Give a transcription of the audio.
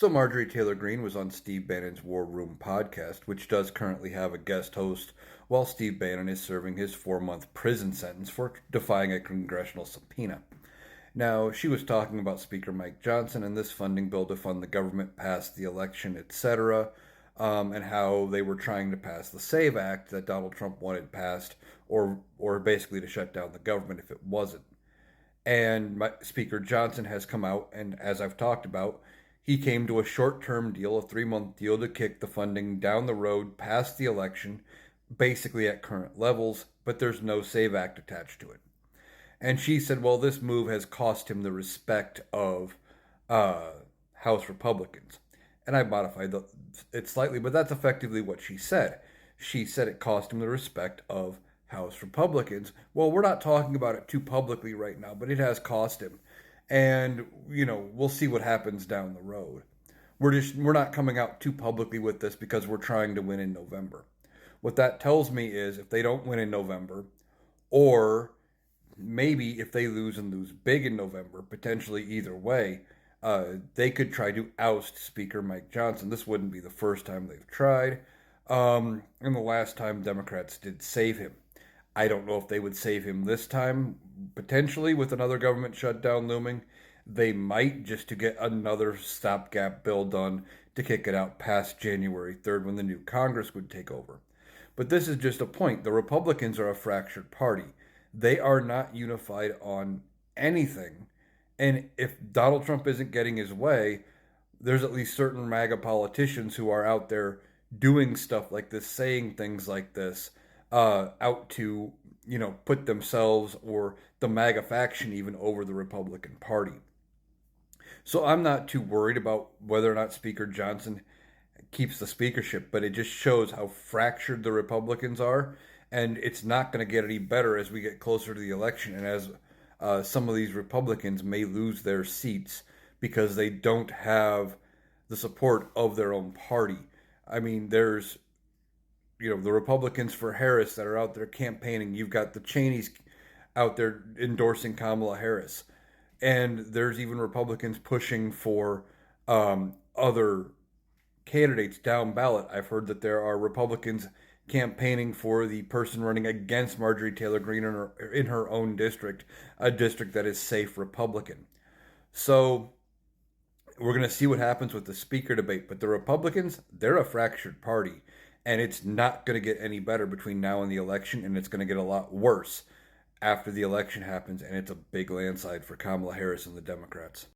So Marjorie Taylor Greene was on Steve Bannon's War Room podcast, which does currently have a guest host while Steve Bannon is serving his 4-month prison sentence for defying a congressional subpoena. Now, she was talking about Speaker Mike Johnson and this funding bill to fund the government past the election, etc., and how they were trying to pass the SAVE Act that Donald Trump wanted passed, or basically to shut down the government if it wasn't. And Speaker Johnson has come out, and as I've talked about, he came to a short term deal, a 3-month deal to kick the funding down the road past the election, basically at current levels, but there's no SAVE Act attached to it. And she said, well, this move has cost him the respect of uh, House Republicans. And I modified it slightly, but that's effectively what she said. She said it cost him the respect of House Republicans. Well, we're not talking about it too publicly right now, but it has cost him. And, we'll see what happens down the road. We're not coming out too publicly with this because we're trying to win in November. What that tells me is if they don't win in November, or maybe if they lose and lose big in November, potentially either way, they could try to oust Speaker Mike Johnson. This wouldn't be the first time they've tried, and the last time Democrats did save him. I don't know if they would save him this time, potentially with another government shutdown looming. They might, just to get another stopgap bill done to kick it out past January 3rd when the new Congress would take over. But this is just a point. The Republicans are a fractured party. They are not unified on anything. And if Donald Trump isn't getting his way, there's at least certain MAGA politicians who are out there doing stuff like this, saying things like this, out to, put themselves or the MAGA faction even over the Republican Party. So I'm not too worried about whether or not Speaker Johnson keeps the speakership, but it just shows how fractured the Republicans are, and it's not going to get any better as we get closer to the election, and as some of these Republicans may lose their seats because they don't have the support of their own party. I mean, there's the Republicans for Harris that are out there campaigning. You've got the Cheneys out there endorsing Kamala Harris, and there's even Republicans pushing for other candidates down ballot. I've heard that there are Republicans campaigning for the person running against Marjorie Taylor Greene in her own district, a district that is safe Republican. So we're going to see what happens with the speaker debate. But the Republicans, they're a fractured party, and it's not going to get any better between now and the election, and it's going to get a lot worse after the election happens, and it's a big landslide for Kamala Harris and the Democrats.